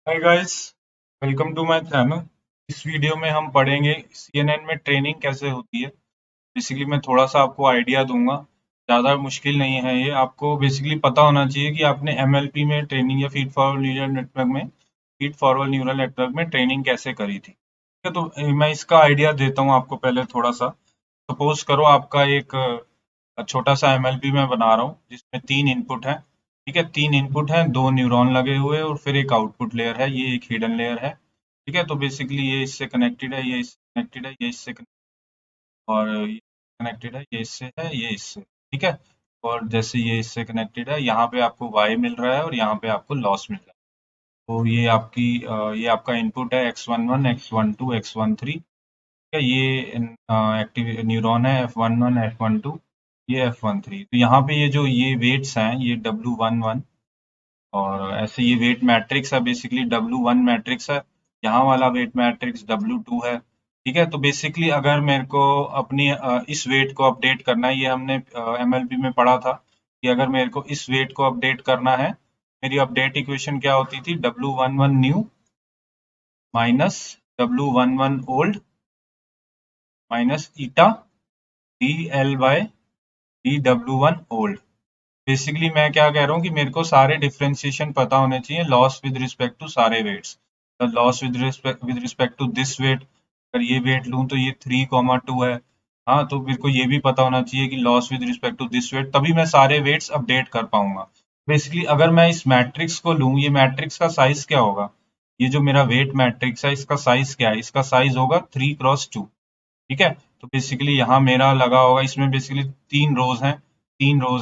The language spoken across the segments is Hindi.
Hi guys, welcome to my channel. इस वीडियो में हम पढ़ेंगे सीएनएन में ट्रेनिंग कैसे होती है। बेसिकली मैं थोड़ा सा आपको आइडिया दूंगा, ज़्यादा मुश्किल नहीं है ये। आपको बेसिकली पता होना चाहिए कि आपने एमएलपी में ट्रेनिंग या फीड फॉरवर्ड न्यूरल नेटवर्क में ट्रेनिंग कैसे करी थी। ठीक है, तो मैं इसका आइडिया देता हूँ आपको पहले थोड़ा सा। सपोज करो आपका एक छोटा सा एमएलपी मैं बना रहा हूँ जिसमें 3 इनपुट है। ठीक है, 3 इनपुट हैं, 2 न्यूरॉन लगे हुए हैं और फिर एक आउटपुट लेयर है, ये एक हिडन लेयर है। ठीक है, तो बेसिकली ये इससे कनेक्टेड है, ये इससे कनेक्टेड है, ये इससे और ये कनेक्टेड है, ये इससे है, ये इससे। ठीक है, और जैसे ये इससे कनेक्टेड है, यहाँ पे आपको वाई मिल रहा है और यहाँ पे आपको लॉस मिल रहा है। तो ये आपका इनपुट है x11 x12 x13। ठीक है, ये एक्टिव न्यूरॉन है F11 F12, ये F13। तो यहाँ पे ये वेट्स हैं, ये W11 और ऐसे ये वेट मैट्रिक्स है, बेसिकली W1 मैट्रिक्स है। यहाँ वाला वेट मैट्रिक्स W2 है। ठीक है, तो बेसिकली अगर मेरे को अपनी इस वेट को अपडेट करना है, ये हमने एमएलपी में पढ़ा था कि अगर मेरे को इस वेट को अपडेट करना है, मेरी अपडेट इक्वेशन क्या होती थी, W11 new minus W11 old minus eta D L by D W1 old. Basically मैं क्या कह रहा हूँ कि मेरे को सारे डिफरेंशिएशन पता होने चाहिए, लॉस विद रिस्पेक्ट टू सारे weights. Loss with respect to this weight, अगर ये वेट लूँ तो ये 3,2 है। हाँ, तो मेरे को ये भी पता होना चाहिए कि loss with respect to this weight, तभी मैं सारे वेट्स अपडेट कर पाऊंगा। बेसिकली अगर मैं इस मैट्रिक्स को लूँ, ये मैट्रिक्स का साइज क्या होगा, ये जो मेरा वेट मैट्रिक्स है इसका साइज क्या है, इसका साइज होगा 3x2। ठीक है, तो बेसिकली यहाँ मेरा लगा होगा, इसमें बेसिकली 3 रोज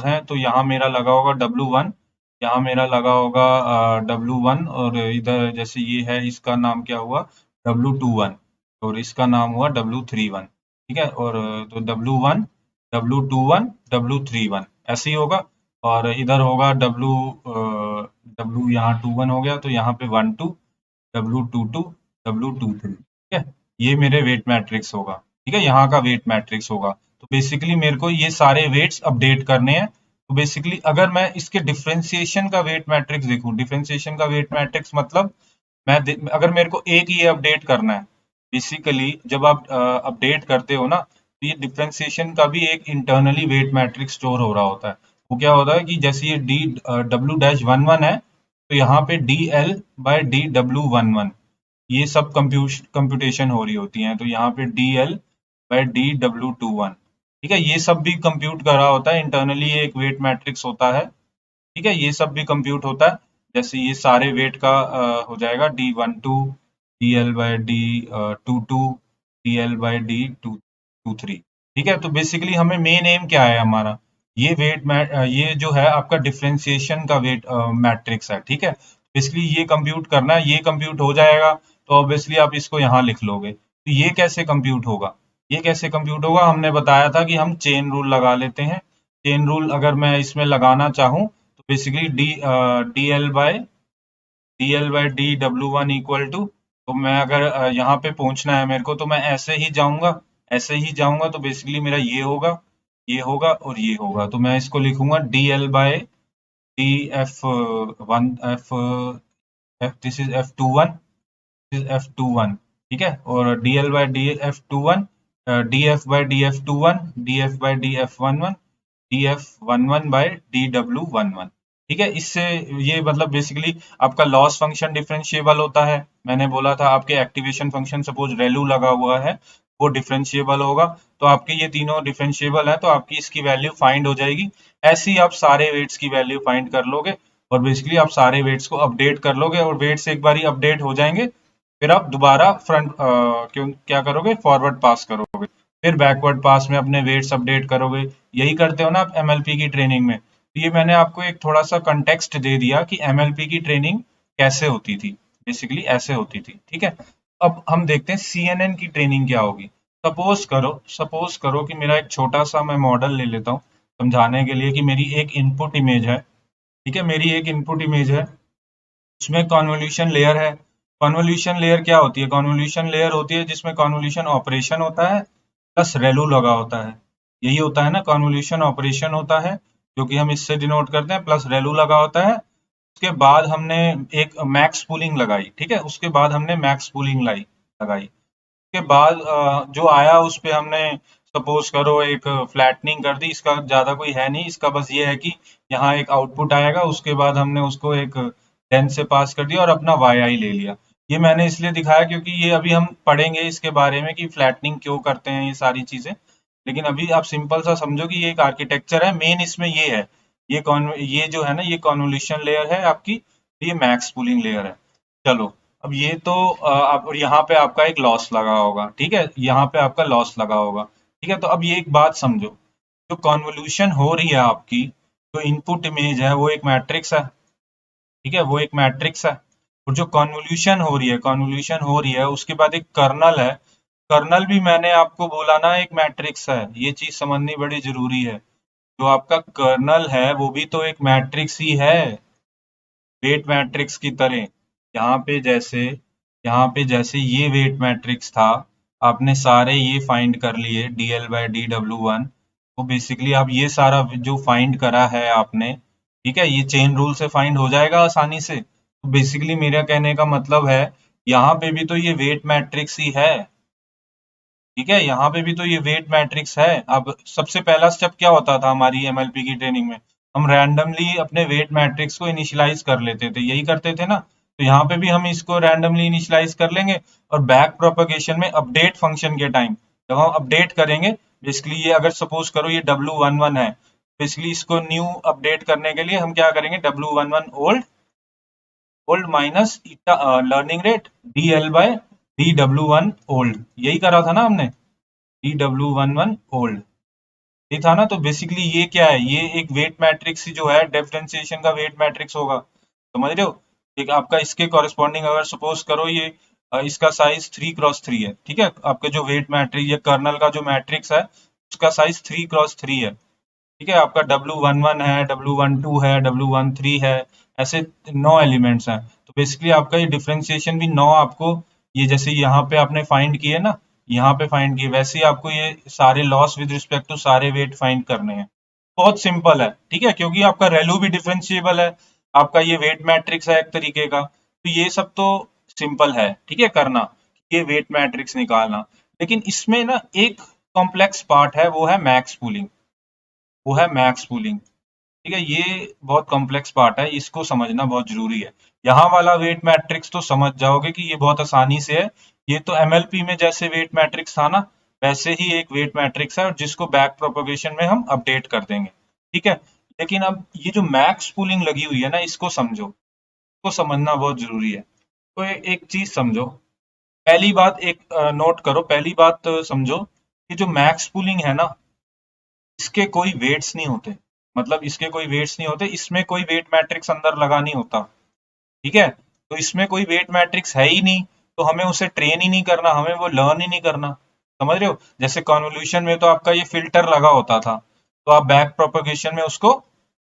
हैं तो यहाँ मेरा लगा होगा W1, यहाँ मेरा लगा होगा W1, और इधर जैसे ये है इसका नाम क्या हुआ, W21, और इसका नाम हुआ W31। ठीक है, और तो W1 W21 W31 ऐसे ही होगा। और इधर होगा W यहाँ 21 हो गया, तो यहाँ पे 12 W22 W23। ठीक है, ये मेरे वेट मैट्रिक्स होगा। ठीक है, यहाँ का वेट मैट्रिक्स होगा। तो बेसिकली मेरे को ये सारे वेट्स अपडेट करने हैं। तो बेसिकली अगर मैं इसके डिफरेंशिएशन का वेट मैट्रिक्स देखूं, डिफरेंशिएशन का वेट मैट्रिक्स मतलब अगर मेरे को एक ये अपडेट करना है, बेसिकली जब आप अपडेट करते हो ना, तो ये डिफरेंशिएशन का भी एक इंटरनली वेट मैट्रिक्स स्टोर हो रहा होता है। वो क्या होता है कि जैसे ये डी W-11 है, तो यहाँ पे DL/DW11 ये सब कंप्यूटेशन हो रही होती हैं, तो यहाँ पे DL/DW21। ठीक है, ये सब भी कंप्यूट करा होता है इंटरनली, एक वेट मैट्रिक्स होता है। ठीक है, ये सब भी कंप्यूट होता है। जैसे ये सारे वेट का हो जाएगा D12 DL/D22 DL/D23। ठीक है, तो बेसिकली हमें मेन एम क्या है हमारा, ये जो है आपका डिफरेंशिएशन का वेट मैट्रिक्स है। ठीक है, बेसिकली ये कंप्यूट करना है, ये कंप्यूट हो जाएगा तो ऑब्वियसली आप इसको यहाँ लिख लोगे। तो ये कैसे कंप्यूट होगा, ये कैसे कंप्यूट होगा, हमने बताया था कि हम चेन रूल लगा लेते हैं। चेन रूल अगर मैं इसमें लगाना चाहूँ, तो basically D L by D W1 equal to, तो मैं अगर यहाँ पे पहुंचना है मेरे को, तो मैं ऐसे ही जाऊंगा, ऐसे ही जाऊंगा, तो बेसिकली मेरा ये होगा और ये होगा। तो मैं इसको लिखूंगा DL/D दिस इज F21, ठीक है, और DL/DF21, DF/DF21, DF/DF11, DF11/DW11। ठीक है, इससे ये मतलब बेसिकली आपका लॉस फंक्शन डिफरेंशिएबल होता है। मैंने बोला था आपके एक्टिवेशन फंक्शन सपोज रेलू लगा हुआ है, वो डिफरेंशिएबल होगा। तो आपके ये तीनों डिफरेंशिएबल है, तो आपकी इसकी वैल्यू फाइंड हो जाएगी। ऐसे ही आप सारे वेट्स की वैल्यू फाइंड कर लोगे और बेसिकली आप सारे वेट्स को अपडेट कर लोगे, और वेट्स एक बार अपडेट हो जाएंगे, फिर आप दोबारा क्यों क्या करोगे, फॉरवर्ड पास करोगे, फिर बैकवर्ड पास में अपने वेट्स अपडेट करोगे। यही करते हो ना आप एमएलपी की ट्रेनिंग में। तो ये मैंने आपको एक थोड़ा सा कंटेक्स्ट दे दिया कि एमएलपी की ट्रेनिंग कैसे होती थी, बेसिकली ऐसे होती थी। ठीक है, अब हम देखते हैं सीएनएन की ट्रेनिंग क्या होगी। सपोज करो कि मेरा एक छोटा सा मैं मॉडल ले लेता हूँ समझाने के लिए, कि मेरी एक इनपुट इमेज है। ठीक है, मेरी एक इनपुट इमेज है, उसमें कॉन्वोल्यूशन लेयर है। कॉन्वोल्यूशन लेयर क्या होती है, कॉन्वोल्यूशन लेयर होती है जिसमें कॉन्वोल्यूशन ऑपरेशन होता है प्लस रेलू लगा होता है। यही होता है ना, कॉन्वोल्यूशन ऑपरेशन होता है जो कि हम इससे डिनोट करते हैं, प्लस रेलू लगा होता है, उसके बाद हमने एक मैक्स पूलिंग लगाई, ठीक है, उसके बाद हमने मैक्स पूलिंग लगाई। के बाद जो आया उस पे हमने सपोज करो एक फ्लैटनिंग कर दी। इसका ज्यादा कोई है नहीं, इसका बस ये है कि यहाँ एक आउटपुट आएगा, उसके बाद हमने उसको एक लेंथ से पास कर दिया और अपना वाई आई ले लिया। ये मैंने इसलिए दिखाया क्योंकि ये अभी हम पढ़ेंगे इसके बारे में कि फ्लैटनिंग क्यों करते हैं, ये सारी चीजें। लेकिन अभी आप सिंपल सा समझो कि ये एक आर्किटेक्चर है, मेन इसमें ये है। ये जो है ना, ये कॉन्वोल्यूशन लेयर है आपकी, ये मैक्स पूलिंग लेयर है। चलो, अब ये तो आप, और यहाँ पे आपका एक लॉस लगा होगा, ठीक है, यहाँ पे आपका लॉस लगा होगा, ठीक है। तो अब ये एक बात समझो, जो कॉन्वोल्यूशन हो रही है आपकी, जो इनपुट इमेज है वो एक मैट्रिक्स है, ठीक है, वो एक मैट्रिक्स है। और जो कॉन्वोल्यूशन हो रही है उसके बाद एक कर्नल है। कर्नल भी मैंने आपको बोला ना एक मैट्रिक्स है, ये चीज समझनी बड़ी जरूरी है। जो आपका कर्नल है वो भी तो एक मैट्रिक्स ही है, वेट मैट्रिक्स की तरह। यहाँ पे जैसे यहाँ पे जैसे ये वेट मैट्रिक्स था, आपने सारे ये फाइंड कर लिए dl/dw1। तो बेसिकली आप ये सारा जो फाइंड करा है आपने, ठीक है, ये चेन रूल से फाइंड हो जाएगा आसानी से। तो बेसिकली मेरा कहने का मतलब है, यहाँ पे भी तो ये वेट मैट्रिक्स ही है, ठीक है, यहाँ पे भी तो ये वेट मैट्रिक्स है। अब सबसे पहला स्टेप क्या होता था हमारी एमएलपी की ट्रेनिंग में, हम रैंडमली अपने वेट मैट्रिक्स को इनिशियलाइज कर लेते थे, यही करते थे ना। तो यहाँ पे भी हम इसको रैंडमली इनिशियलाइज कर लेंगे, और बैक प्रोपगेशन में अपडेट फंक्शन के टाइम जब हम अपडेट करेंगे, बेसिकली ये अगर सपोज करो ये W11 है, बेसिकली इसको न्यू अपडेट करने के लिए हम क्या करेंगे, W11 old old minus learning rate DL/dw1 old, यही करा था ना हमने, DW11 ओल्ड, ये था ना। तो बेसिकली ये क्या है, ये एक वेट मैट्रिक्स जो है, डिफरेंशिएशन का वेट मैट्रिक्स होगा, समझ रहे हो। एक आपका इसके कॉरेस्पॉन्डिंग अगर सपोज करो ये इसका साइज 3x3 है, ठीक है, आपके जो वेट मैट्रिक्स या कर्नल का जो मैट्रिक्स है उसका साइज 3x3 है, ठीक है। आपका W11 है, W12 है, W13 है, ऐसे 9 एलिमेंट्स हैं। तो बेसिकली आपका ये डिफरेंशिएशन भी 9 आपको, ये जैसे यहाँ पे आपने फाइंड किए ना, यहाँ पे फाइंड किए, वैसे ही आपको ये सारे लॉस विद रिस्पेक्ट टू सारे वेट फाइंड करने हैं। बहुत सिंपल है, ठीक है, क्योंकि आपका रेलू भी डिफरेंशिएबल है, आपका ये वेट मैट्रिक्स है एक तरीके का, तो ये सब तो सिंपल है, ठीक है, करना, ये वेट मैट्रिक्स निकालना। लेकिन इसमें ना एक कॉम्प्लेक्स पार्ट है, वो है मैक्स पूलिंग, वो है मैक्स पूलिंग, ठीक है। ये बहुत कॉम्प्लेक्स पार्ट है, इसको समझना बहुत जरूरी है। यहाँ वाला वेट मैट्रिक्स तो समझ जाओगे कि ये बहुत आसानी से है, ये तो एमएलपी में जैसे वेट मैट्रिक्स था ना, वैसे ही एक वेट मैट्रिक्स है, और जिसको बैक प्रोपगेशन में हम अपडेट कर देंगे, ठीक है। लेकिन अब ये जो मैक्स पूलिंग लगी हुई है ना, इसको समझो, इसको समझना बहुत जरूरी है। तो एक चीज समझो, पहली बात एक नोट करो, पहली बात समझो कि जो मैक्स पूलिंग है ना, इसके कोई वेट्स नहीं होते, मतलब इसके कोई वेट्स नहीं होते, इसमें कोई वेट मैट्रिक्स अंदर लगा नहीं होता, ठीक है। तो इसमें कोई वेट मैट्रिक्स है ही नहीं, तो हमें उसे ट्रेन ही नहीं करना, हमें वो लर्न ही नहीं करना, समझ रहे हो। जैसे कॉन्वोल्यूशन में तो आपका ये फिल्टर लगा होता था, तो आप बैक प्रोपगेशन में उसको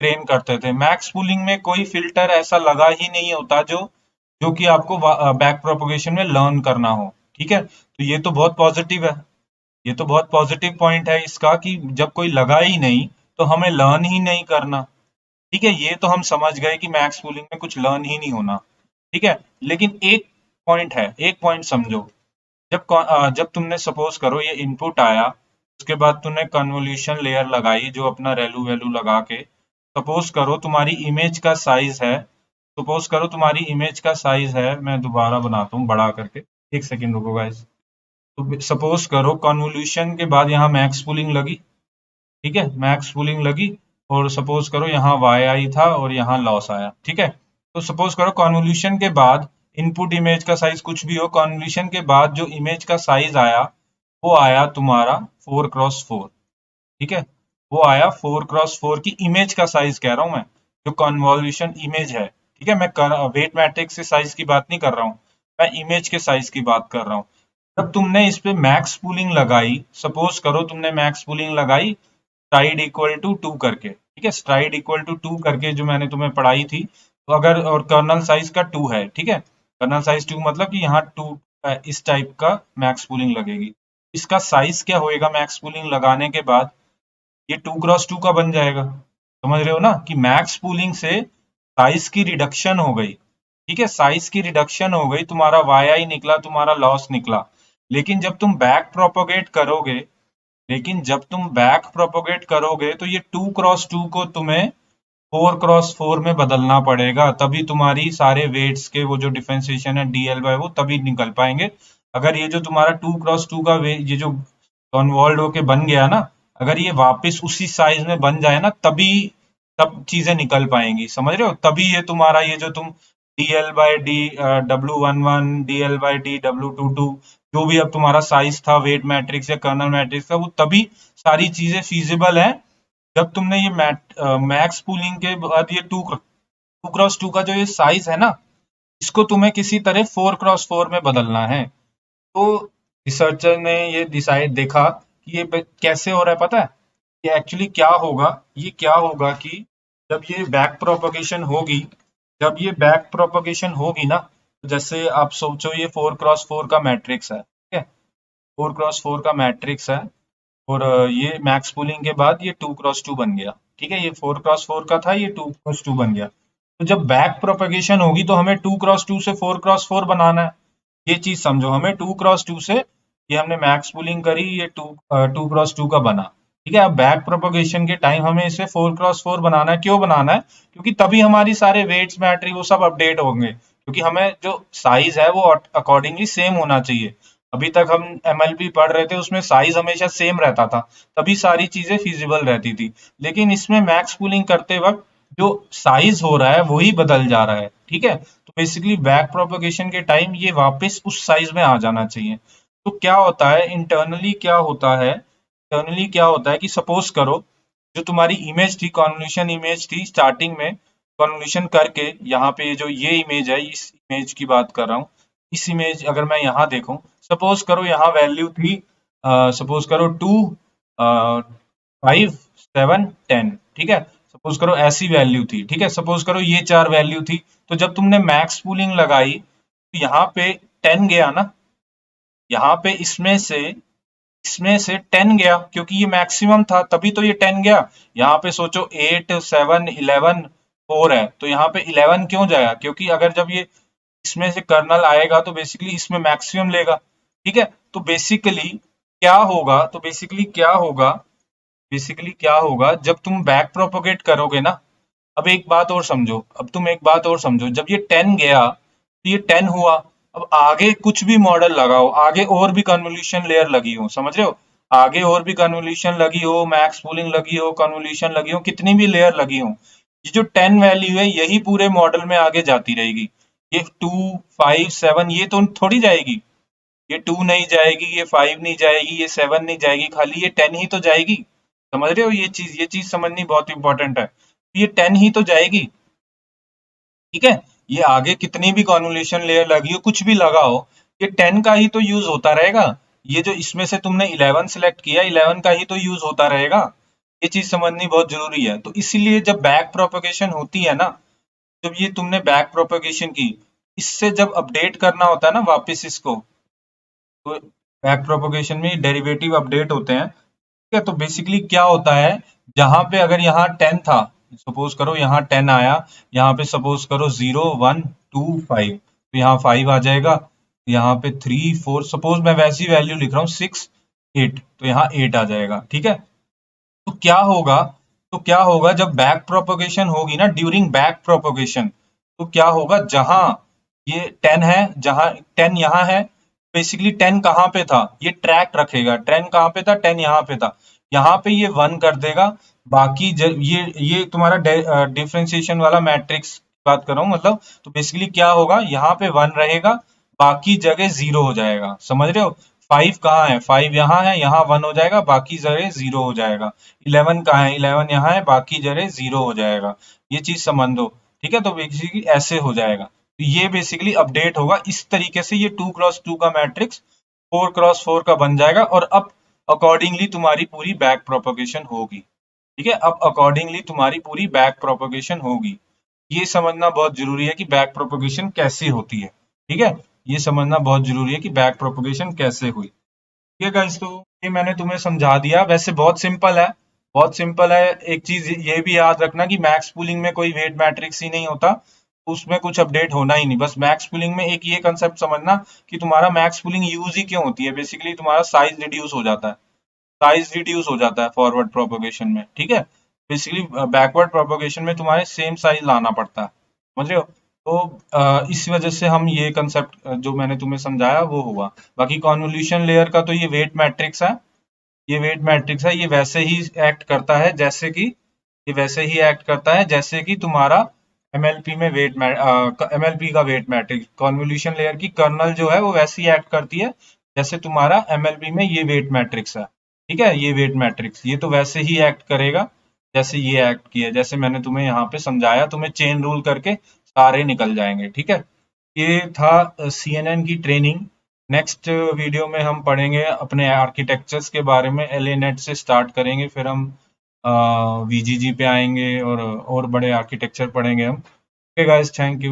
ट्रेन करते थे। मैक्स पूलिंग में कोई फिल्टर ऐसा लगा ही नहीं होता जो जो कि आपको बैक प्रोपगेशन में लर्न करना हो, ठीक है। तो ये तो बहुत पॉजिटिव है, ये तो बहुत पॉजिटिव पॉइंट है इसका कि जब कोई लगा ही नहीं तो हमें लर्न ही नहीं करना, ठीक है। ये तो हम समझ गए कि मैक्स पूलिंग में कुछ लर्न ही नहीं होना, ठीक है। लेकिन एक पॉइंट है, एक पॉइंट समझो, जब तुमने सपोज करो ये इनपुट आया, उसके बाद तुमने कन्वोल्यूशन लेयर लगाई जो अपना रेलू वैल्यू लगा के, सपोज करो तुम्हारी इमेज का साइज है, सपोज करो तुम्हारी इमेज का साइज है, मैं दोबारा बनाता हूँ बड़ा करके, एक सेकेंड रुको गाइस। तो सपोज करो कन्वोल्यूशन के बाद यहाँ मैक्स पूलिंग लगी, ठीक है, मैक्स पूलिंग लगी, और सपोज करो यहाँ वाई आई था और यहाँ लॉस आया, ठीक है। तो सपोज करो कन्वोल्यूशन के बाद इनपुट इमेज का साइज कुछ भी हो, कन्वोल्यूशन के बाद जो इमेज का साइज आया वो आया तुम्हारा 4x4, ठीक है, वो आया 4x4 की इमेज का साइज कह रहा हूं मैं, जो कन्वोल्यूशन इमेज है, ठीक है। मैं वेट मैट्रिक्स के साइज की बात नहीं कर रहा हूँ, मैं इमेज के साइज की बात कर रहा हूँ। जब तुमने इस पे मैक्स पूलिंग लगाई, सपोज करो तुमने मैक्स पूलिंग लगाई स्ट्राइड इक्वल टू 2 करके, ठीक है, स्ट्राइड इक्वल टू 2 करके जो मैंने तुम्हें पढ़ाई थी, तो अगर और कर्नल साइज का 2 है, ठीक है, कर्नल साइज 2 मतलब कि यहाँ 2 इस टाइप का मैक्स पूलिंग लगेगी। इसका साइज क्या होएगा मैक्स पूलिंग लगाने के बाद, ये 2x2 का बन जाएगा, समझ रहे हो ना, कि मैक्स पूलिंग से साइज की रिडक्शन हो गई, ठीक है, साइज की रिडक्शन हो गई, तुम्हारा वाई निकला, तुम्हारा लॉस निकला। लेकिन जब तुम बैक प्रोपोगेट करोगे लेकिन जब तुम बैक प्रोपोगेट करोगे तो ये 2x2 को तुम्हें 4x4 में बदलना पड़ेगा, तभी तुम्हारी सारे वेट्स के वो जो डिफरेंशिएशन है डीएल बाय वो तभी निकल पाएंगे। अगर ये जो तुम्हारा 2x2 का ये जो कन्वॉल्व होके बन गया ना, अगर ये वापस उसी साइज में बन जाए ना, तभी तब चीजें निकल पाएंगी, समझ रहे हो? तभी ये तुम्हारा ये जो तुम DL by D W11 DL by D W22 जो भी अब तुम्हारा साइज था वेट मैट्रिक्स या कर्नल मैट्रिक्स का, वो तभी सारी चीजें फीजिबल है जब तुमने ये मैक्स पूलिंग के बाद ये टू क्रॉस टू का जो ये साइज है ना, इसको तुम्हें किसी तरह 4x4 में बदलना है। तो रिसर्चर ने ये डिसाइड देखा कि ये कैसे हो रहा है, पता है? ये एक्चुअली क्या होगा, ये क्या होगा कि जब ये बैक प्रोपगेशन होगी, जब ये बैक प्रोपगेशन होगी ना, तो जैसे आप सोचो ये 4x4 का मैट्रिक्स है, ठीक है, 4x4 का मैट्रिक्स है, और ये मैक्स पूलिंग के बाद ये 2x2 बन गया, ठीक है, ये 4x4 का था, ये 2x2 बन गया। तो जब बैक प्रोपगेशन होगी तो हमें 2x2 से 4x4 बनाना है। ये चीज समझो, हमें 2x2 से, ये हमने मैक्स पूलिंग करी, ये 2x2 का बना, ठीक है। अब बैक प्रोपगेशन के टाइम हमें इसे 4x4 बनाना है। क्यों बनाना है? क्योंकि तभी हमारी सारे वेट्स मैट्रिक वो सब अपडेट होंगे, क्योंकि हमें जो साइज है वो अकॉर्डिंगली सेम होना चाहिए। अभी तक हम एमएलपी पढ़ रहे थे, उसमें साइज हमेशा सेम रहता था, तभी सारी चीजें फिजिबल रहती थी। लेकिन इसमें मैक्स पूलिंग करते वक्त जो साइज हो रहा है वही बदल जा रहा है, ठीक है। तो बेसिकली बैक प्रोपगेशन के टाइम ये वापस उस साइज में आ जाना चाहिए। तो क्या होता है इंटरनली, क्या होता है कि सपोज करो जो तुम्हारी इमेज थी, कॉन्वोल्यूशन इमेज थी, स्टार्टिंग में कॉन्वोल्यूशन करके यहाँ पे जो ये इमेज है, इस इमेज की बात कर रहा हूँ, इस इमेज अगर मैं यहाँ देखूं, सपोज करो यहाँ वैल्यू थी, सपोज करो 2 5 7 10, ठीक है, सपोज करो ऐसी वैल्यू थी, ठीक है, सपोज करो ये चार वैल्यू थी। तो जब तुमने मैक्स पूलिंग लगाई तो यहाँ पे 10 गया ना, यहाँ पे इसमें से 10 गया, क्योंकि ये मैक्सिमम था तभी तो ये 10 गया। यहाँ पे सोचो 8 7 11 4 है, तो यहाँ पे 11 क्यों जाएगा? क्योंकि अगर जब ये इसमें से कर्नल आएगा तो बेसिकली इसमें मैक्सिमम लेगा, ठीक है। तो बेसिकली क्या होगा जब तुम बैक प्रोपोगेट करोगे ना। अब एक बात और समझो, जब ये 10 गया तो ये 10 हुआ। अब आगे कुछ भी मॉडल लगाओ, आगे और भी कन्वोल्यूशन लेयर लगी हो, समझ रहे हो, आगे और भी कन्वोल्यूशन लगी हो, मैक्स पूलिंग लगी हो, कन्वोल्यूशन लगी हो, कितनी भी लेयर लगी हो, ये जो 10 वैल्यू है यही पूरे मॉडल में आगे जाती रहेगी। ये 2 5 7 ये तो थोड़ी जाएगी, ये 2 नहीं जाएगी, ये 5 नहीं जाएगी, ये 7 नहीं जाएगी, खाली ये 10 ही तो जाएगी। समझ रहे हो? ये चीज समझनी बहुत इंपॉर्टेंट है। ये 10 ही तो जाएगी, ठीक है। ये आगे कितनी भी कॉन्वोल्यूशन लेयर लगी हो, कुछ भी लगा हो, ये 10 का ही तो यूज होता रहेगा। ये जो इसमें से तुमने 11 सिलेक्ट किया, 11 का ही तो यूज होता रहेगा। ये चीज समझनी बहुत जरूरी है। तो इसीलिए जब बैक प्रोपगेशन होती है ना, जब ये तुमने बैक प्रोपगेशन की, इससे जब अपडेट करना होता है ना वापस इसको, तो बैक प्रोपगेशन में डेरिवेटिव अपडेट होते हैं, ठीक है। तो बेसिकली क्या होता है, जहां पे अगर यहाँ 10 था, सपोज करो यहाँ 10 आया, यहाँ पे सपोज करो 0 1 2 5, तो यहाँ 5 आ जाएगा, यहाँ पे 3 4, सपोज मैं वैसी वैल्यू लिख रहा हूँ 6 8, तो यहाँ 8 आ जाएगा, ठीक है। तो क्या होगा जब बैक प्रोपगेशन होगी ना, ड्यूरिंग बैक प्रोपगेशन, तो क्या होगा, जहां ये 10 है, जहां 10 यहाँ है, बेसिकली 10 कहाँ पे था, ये ट्रैक रखेगा, 10 कहाँ पे था, 10 यहाँ पे था, यहाँ पे ये 1 कर देगा। बाकी ये तुम्हारा डिफरेंशिएशन वाला मैट्रिक्स बात कर रहा हूँ, मतलब तो बेसिकली क्या होगा, यहाँ पे 1 रहेगा, बाकी जगह 0 हो जाएगा, समझ रहे हो। 5 कहाँ है, 5 यहाँ है, यहाँ 1 हो जाएगा, बाकी जगह 0 हो जाएगा। 11 कहाँ है, 11 यहाँ है, बाकी जगह 0 हो जाएगा। ये चीज समझ दो, ठीक है। तो बेसिकली ऐसे हो जाएगा, तो ये बेसिकली अपडेट होगा इस तरीके से, ये 2x2 का मैट्रिक्स 4x4 का बन जाएगा, और अब अकॉर्डिंगली तुम्हारी पूरी बैक प्रोपगेशन होगी, ठीक है। अब अकॉर्डिंगली तुम्हारी पूरी बैक प्रोपगेशन होगी। ये समझना बहुत जरूरी है कि बैक प्रोपगेशन कैसे होती है, ठीक है। ये समझना बहुत जरूरी है कि बैक प्रोपगेशन कैसे हुई, ठीक है गाइस। तो ये मैंने तुम्हें समझा दिया, वैसे बहुत सिंपल है, बहुत सिंपल है। एक चीज ये भी याद रखना कि मैक्स पूलिंग में कोई वेट मैट्रिक्स ही नहीं होता, उसमें कुछ अपडेट होना ही नहीं। बस मैक्स पूलिंग में एक ये कंसेप्ट समझना कि तुम्हारा मैक्स पूलिंग यूज ही क्यों होती है। बेसिकली तुम्हारा साइज रिड्यूस हो जाता है, साइज रिड्यूस हो जाता है फॉरवर्ड प्रोपोगेशन में, ठीक है। बेसिकली बैकवर्ड प्रोपोगेशन में तुम्हारे सेम साइज लाना पड़ता है, समझ रहे हो। तो इस वजह से हम ये कंसेप्ट जो मैंने तुम्हें समझाया वो हुआ। बाकी कॉन्वोल्यूशन लेयर का तो ये वेट मैट्रिक्स है, ये वेट मैट्रिक्स है। ये वैसे ही एक्ट करता है जैसे कि, ये वैसे ही एक्ट करता है जैसे कि तुम्हारा एमएलपी में वेट एमएलपी का वेट मैट्रिक्स, कॉन्वोल्यूशन लेयर की कर्नल जो है वो वैसे ही एक्ट करती है जैसे तुम्हारा एमएलपी में ये वेट मैट्रिक्स है, ठीक है। ये वेट मैट्रिक्स ये तो वैसे ही एक्ट करेगा जैसे ये एक्ट किया, जैसे मैंने तुम्हें यहाँ पे समझाया, तुम्हें चेन रूल करके सारे निकल जाएंगे, ठीक है। ये था सीएनएन की ट्रेनिंग। नेक्स्ट वीडियो में हम पढ़ेंगे अपने आर्किटेक्चर्स के बारे में, एलएनेट से स्टार्ट करेंगे, फिर हम वीजीजी पे आएंगे और बड़े आर्किटेक्चर पढ़ेंगे हम। Okay guys, thank you.